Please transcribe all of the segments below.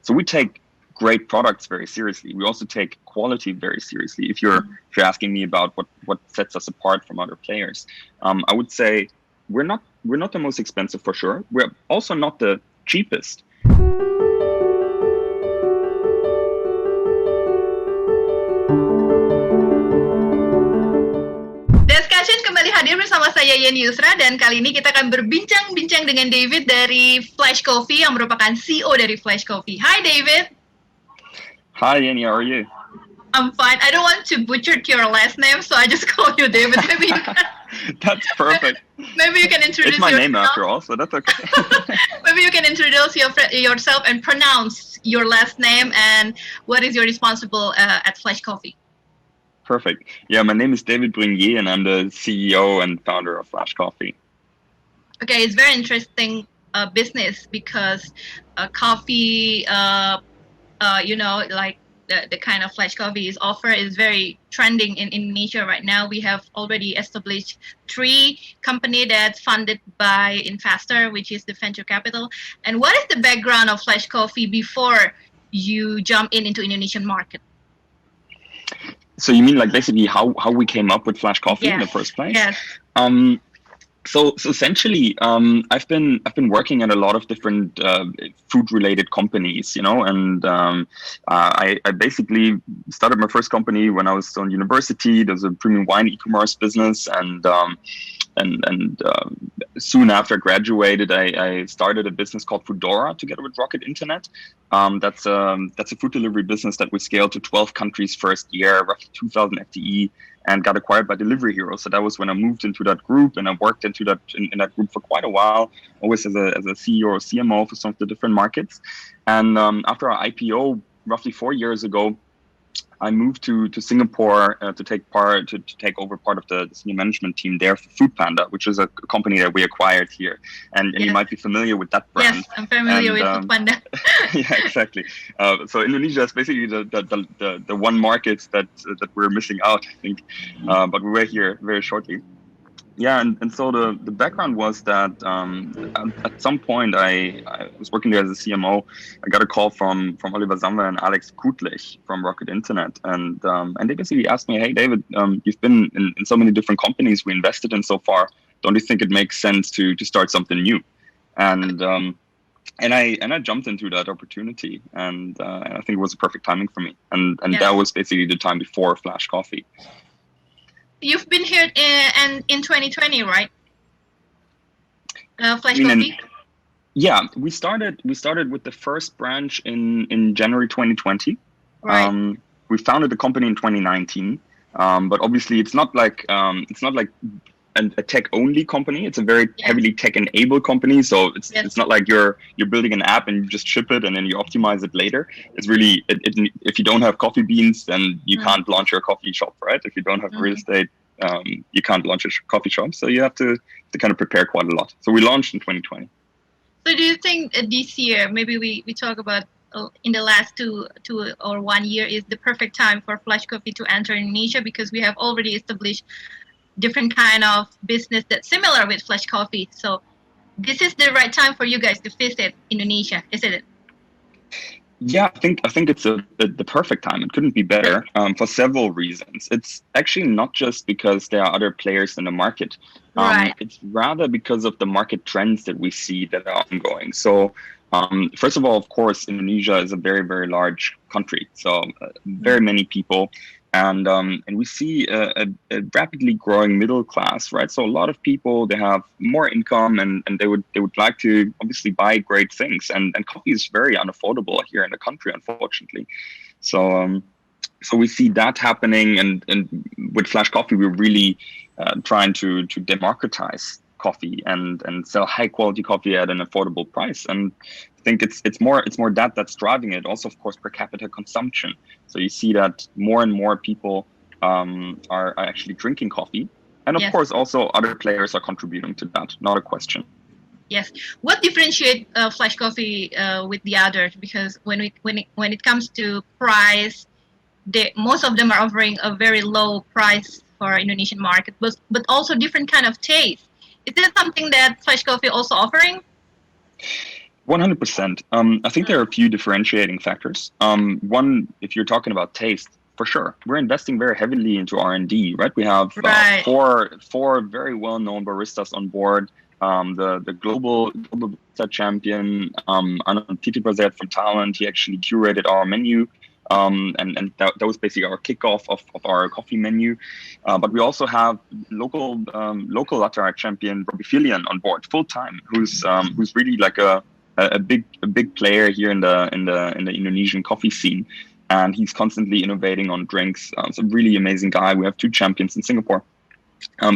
So we take great products very seriously. We also take quality very seriously. If you're asking me about what sets us apart from other players, I would say we're not the most expensive for sure. We're also not the cheapest. Discussion kembali hadir bersama saya Yeni Yusra, dan kali ini kita akan berbincang-bincang dengan David dari Flash Coffee yang merupakan CEO dari Flash Coffee. Hi David. Hi Yeni, how are you? I'm fine. I don't want to butcher your last name, so I just call you David. Maybe you can... That's perfect. Maybe you can introduce yourself. It's my name after all, so that's okay. Maybe you can introduce yourself and pronounce your last name and what is your responsible at Flash Coffee. Perfect. Yeah, my name is David Brignier, and I'm the CEO and founder of Flash Coffee. Okay, it's very interesting business because coffee, like the kind of Flash Coffee is offered is very trending in Indonesia right now. We have already established 3 companies that's funded by investor, which is the venture capital. And what is the background of Flash Coffee before you jump into Indonesian market? So you mean like basically how we came up with Flash Coffee in the first place? Yes. So essentially, I've been working at a lot of different food related companies, and I basically started my first company when I was still in university. There's a premium wine e-commerce business, and soon after I graduated, I started a business called Foodora together with Rocket Internet. That's a food delivery business that we scaled to 12 countries first year, roughly 2,000 FTE, and got acquired by Delivery Hero. So that was when I moved into that group, and I worked into that in that group for quite a while, always as a CEO or CMO for some of the different markets. And after our IPO, roughly 4 years ago, I moved to Singapore to take over part of the senior management team there for Foodpanda, which is a company that we acquired here, and you might be familiar with that brand. Yes, I'm familiar with Foodpanda. Yeah, exactly. So Indonesia is basically the one market that we're missing out, I think. But we were here very shortly. Yeah, and so the background was that at some point I was working there as a CMO. I got a call from Oliver Samwer and Alex Kutlich from Rocket Internet, and they basically asked me, "Hey, David, you've been in so many different companies we invested in so far. Don't you think it makes sense to start something new?" And I jumped into that opportunity, and I think it was a perfect timing for me. And that was basically the time before Flash Coffee. You've been here in 2020, right? Flash Coffee? Yeah, we started with the first branch in January 2020. Right. We founded the company in 2019, but obviously it's not like a tech-only company. It's a very heavily tech-enabled company. So it's not like you're building an app and you just ship it and then you optimize it later. It's really if you don't have coffee beans, then you can't launch your coffee shop, right? If you don't have real estate, you can't launch a coffee shop. So you have to kind of prepare quite a lot. So we launched in 2020. So do you think this year, maybe we talk about in the last two or 1 year, is the perfect time for Flash Coffee to enter Indonesia, because we have already established different kind of business that's similar with Flash Coffee. So this is the right time for you guys to visit Indonesia, isn't it? Yeah, I think it's the perfect time. It couldn't be better for several reasons. It's actually not just because there are other players in the market. Right. It's rather because of the market trends that we see that are ongoing. So first of all, of course, Indonesia is a very, very large country. So very many people. And we see a rapidly growing middle class, right? So a lot of people, they have more income, and they would like to obviously buy great things. And coffee is very unaffordable here in the country, unfortunately. So we see that happening, and with Flash Coffee, we're really trying to democratize coffee and sell high quality coffee at an affordable price. And I think it's more that's driving it. Also, of course, per capita consumption. So you see that more and more people are actually drinking coffee, and of course also other players are contributing to that. Not a question. Yes. What differentiates Flash Coffee with the others? Because when it comes to price, most of them are offering a very low price for Indonesian market, but also different kind of taste. Is that something that Flash Coffee also offering? 100%. I think there are a few differentiating factors. One, if you're talking about taste, for sure, we're investing very heavily into R&D, right? We have four very well-known baristas on board. The global barista champion, Untitled from Thailand, he actually curated our menu. And that was basically our kickoff of our coffee menu. But we also have local latte art champion Robbie Filian on board full time, who's really like a big player here in the Indonesian coffee scene, and he's constantly innovating on drinks. It's a really amazing guy. We have two champions in Singapore.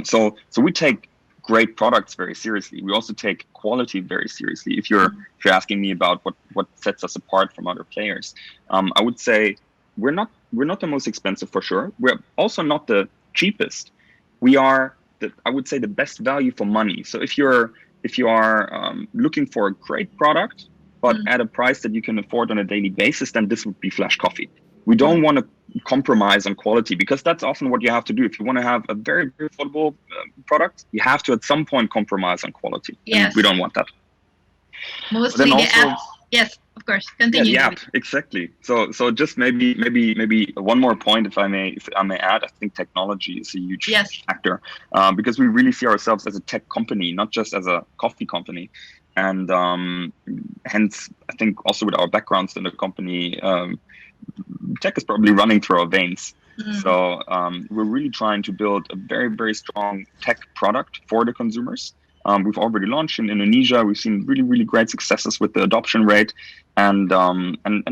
So we take great products very seriously. We also take quality very seriously. If you're asking me about what sets us apart from other players, I would say we're not the most expensive for sure. We're also not the cheapest. We are I would say the best value for money. So if you are looking for a great product, but at a price that you can afford on a daily basis, then this would be Flash Coffee. We don't want to compromise on quality, because that's often what you have to do. If you want to have a very, very affordable product, you have to at some point compromise on quality. Yes. And we don't want that. Mostly the app. Yes, of course. Continue. Yeah, the app, exactly. So just maybe one more point, if I may add. I think technology is a huge factor, because we really see ourselves as a tech company, not just as a coffee company. And hence, I think also with our backgrounds in the company, tech is probably running through our veins. So we're really trying to build a very, very strong tech product for the consumers. We've already launched in Indonesia. We've seen really, really great successes with the adoption rate, and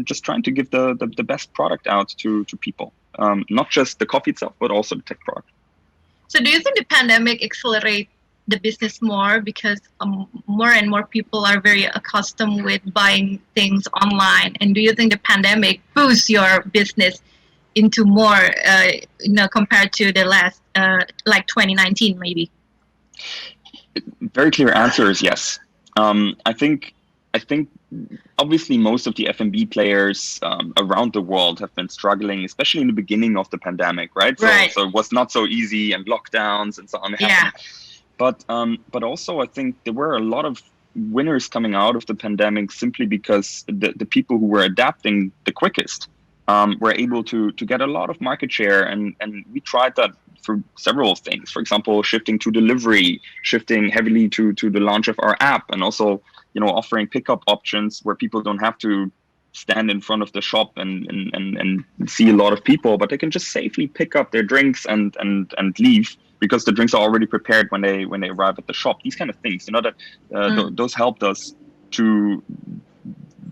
just trying to give the best product out to people, not just the coffee itself, but also the tech product. So do you think the pandemic accelerate the business more, because more and more people are very accustomed with buying things online? And do you think the pandemic boosts your business into more, compared to the last, like 2019 maybe? Very clear answer is yes. I think obviously most of the F&B players around the world have been struggling, especially in the beginning of the pandemic, right? So it was not so easy, and lockdowns and so on happened. But also I think there were a lot of winners coming out of the pandemic, simply because the people who were adapting the quickest were able to get a lot of market share, and we tried that for several things. For example, shifting to delivery, shifting heavily to the launch of our app, and also offering pickup options where people don't have to stand in front of the shop and see a lot of people, but they can just safely pick up their drinks and leave, because the drinks are already prepared when they arrive at the shop. These kind of things, that those helped us to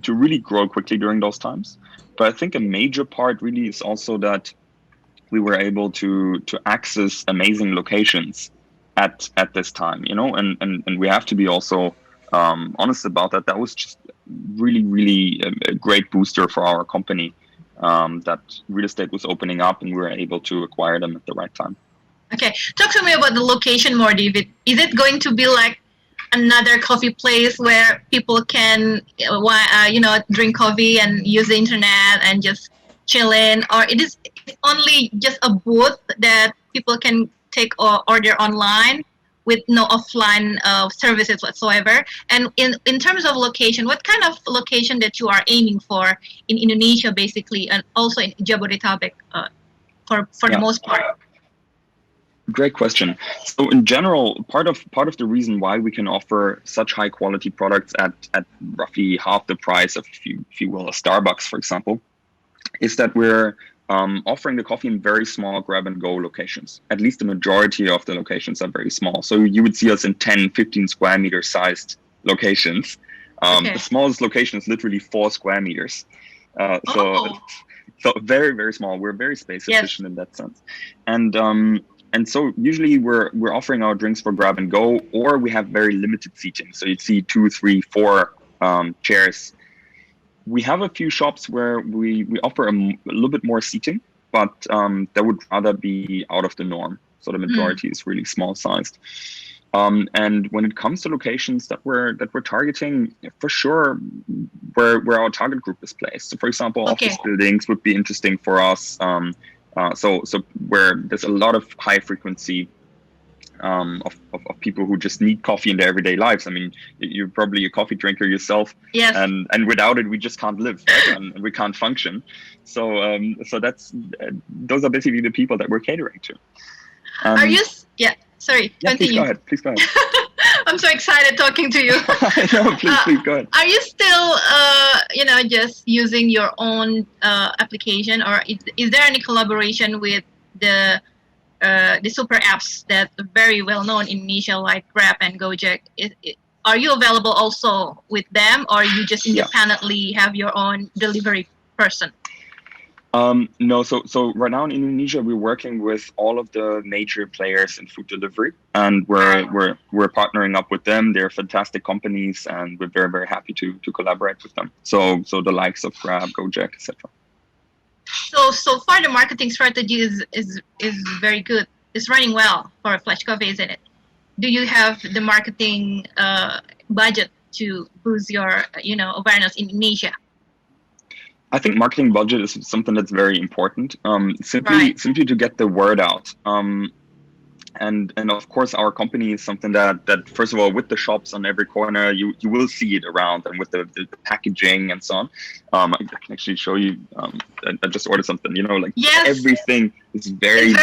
really grow quickly during those times. But I think a major part really is also that we were able to access amazing locations at this time, and we have to be also honest about that. That was just really, really a great booster for our company, that real estate was opening up and we were able to acquire them at the right time. Okay, talk to me about the location more, David. Is it going to be like another coffee place where people can, drink coffee and use the internet and just chill in, or it is only just a booth that people can take or order online with no offline services whatsoever? And in terms of location, what kind of location that you are aiming for in Indonesia, basically, and also in Jabodetabek, for the most part? Great question. So in general, part of the reason why we can offer such high quality products at roughly half the price of, if you will, a Starbucks, for example, is that we're offering the coffee in very small grab and go locations. At least the majority of the locations are very small. So you would see us in 10, 15 square meter sized locations. The smallest location is literally 4 square meters. So very, very small. We're very space efficient in that sense. And so usually we're offering our drinks for grab and go, or we have very limited seating. So you'd see 2, 3, 4 chairs. We have a few shops where we offer a little bit more seating, but that would rather be out of the norm. So the majority is really small sized. And when it comes to locations that we're targeting, for sure, where our target group is placed. So for example, office buildings would be interesting for us. So where there's a lot of high frequency of people who just need coffee in their everyday lives. I mean, you're probably a coffee drinker yourself, Yes. and without it, we just can't live, right? And we can't function. So that's those are basically the people that we're catering to. Are you? Yeah. Sorry. Yeah, continue. Please go ahead. I'm so excited talking to you. No, please go ahead. Are you still, just using your own application, or is there any collaboration with the super apps that are very well known in Indonesia, like Grab and Gojek? Are you available also with them, or you just independently have your own delivery person? No, so right now in Indonesia, we're working with all of the major players in food delivery, and we're partnering up with them. They're fantastic companies, and we're very, very happy to collaborate with them. So the likes of Grab, Gojek, etc. So far the marketing strategy is very good. It's running well for Flash Coffee, isn't it? Do you have the marketing budget to boost your awareness in Indonesia? I think marketing budget is something that's very important. Simply to get the word out. And of course, our company is something that first of all, with the shops on every corner, you will see it around, and with the packaging and so on. I can actually show you. I just ordered something. Yes. Everything is very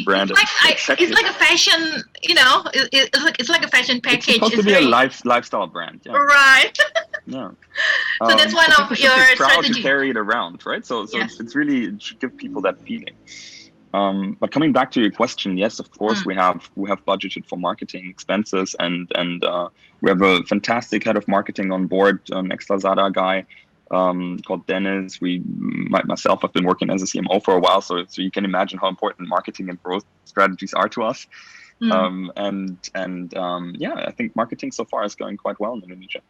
branded. It's like a fashion. It's like a fashion package. It's supposed to be a lifestyle brand. Yeah. Right. Yeah. So that's one of your proud strategy. to carry it around, right? So Yes. it's really, it should give people that feeling. But coming back to your question, yes, of course, we have budgeted for marketing expenses, and we have a fantastic head of marketing on board, an ex-Lazada guy called Dennis. Myself, I've been working as a CMO for a while, so you can imagine how important marketing and growth strategies are to us. I think marketing so far is going quite well in Indonesia.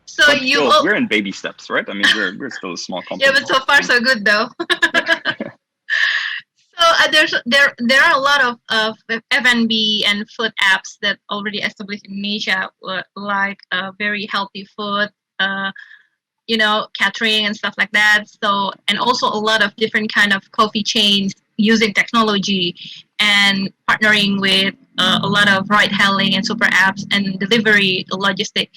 So but we're in baby steps, right? I mean, we're still a small company. Yeah, but so far so good though. So there are a lot of F&B and food apps that already established in Indonesia, like very healthy food, catering and stuff like that. So, and also a lot of different kind of coffee chains using technology and partnering with a lot of ride-hailing and super apps and delivery logistic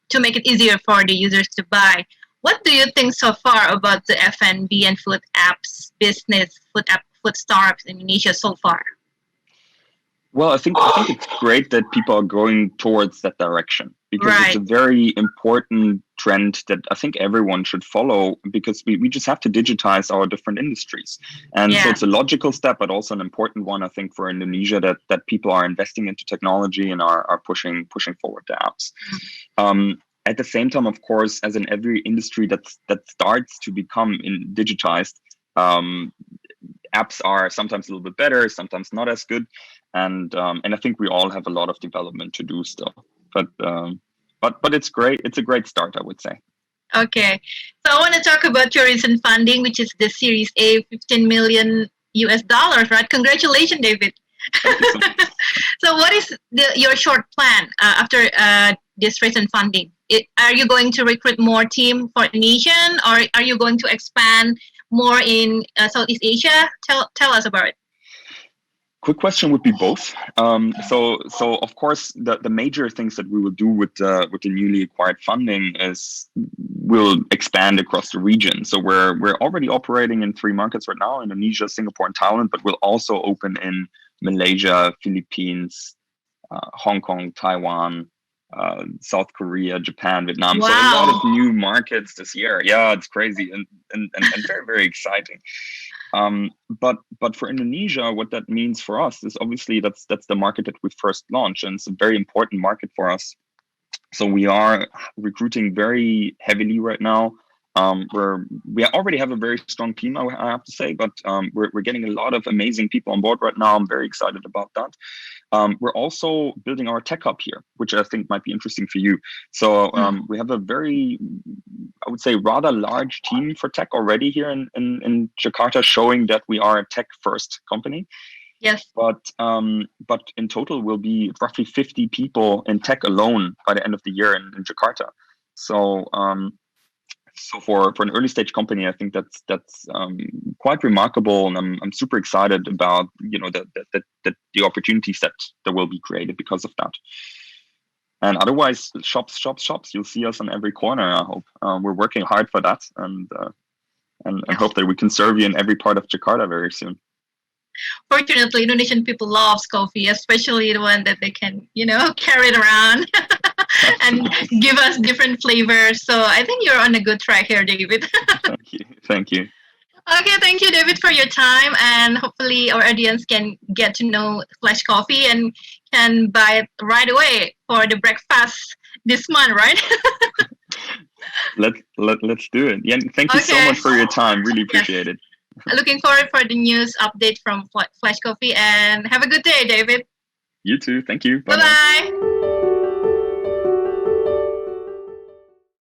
to make it easier for the users to buy. What do you think so far about the F&B and food apps business, food startups in Indonesia so far? Well, I think it's great that people are going towards that direction, because it's a very important trend that I think everyone should follow, because we just have to digitize our different industries. And so it's a logical step, but also an important one, I think, for Indonesia, that people are investing into technology and are pushing forward the apps. At the same time, of course, as in every industry that starts to become digitized, apps are sometimes a little bit better, sometimes not as good, and I think we all have a lot of development to do still. But it's great. It's a great start, I would say. Okay, so I want to talk about your recent funding, which is the Series A, $15 million, right? Congratulations, David. Thank you so much. So what is your short plan after this recent funding? Are you going to recruit more team for Indonesian, or are you going to expand more in Southeast Asia? Tell us about it. Quick question would be both. So of course, the major things that we will do with the newly acquired funding is we'll expand across the region. So we're already operating in 3 markets right now: Indonesia, Singapore, and Thailand. But we'll also open in Malaysia, Philippines, Hong Kong, Taiwan, South Korea, Japan, Vietnam. Wow. So a lot of new markets this year. Yeah, it's crazy and very, very exciting. But for Indonesia, what that means for us is obviously that's the market that we first launched, and it's a very important market for us. So we are recruiting very heavily right now. We already have a very strong team, I have to say, but we're getting a lot of amazing people on board right now. I'm very excited about that. We're also building our tech hub here, which I think might be interesting for you. So we have a very, I would say, rather large team for tech already here in Jakarta, showing that we are a tech-first company. Yes. But in total, we'll be roughly 50 people in tech alone by the end of the year in Jakarta. So So for an early stage company, I think that's quite remarkable, and I'm super excited about the opportunities that will be created because of that. And otherwise, shops. You'll see us on every corner. I hope we're working hard for that, and hope that we can serve you in every part of Jakarta very soon. Fortunately, Indonesian people loves coffee, especially the one that they can, carry it around and give us different flavors. So I think you're on a good track here, David. Thank you. Okay, thank you, David, for your time, and hopefully our audience can get to know Flash Coffee and can buy it right away for the breakfast this month, right? Let's do it. Yeah, thank you so much for your time. Really appreciate it. Looking forward for the news update from Flash Coffee, and have a good day, David. You too. Thank you. Bye-bye.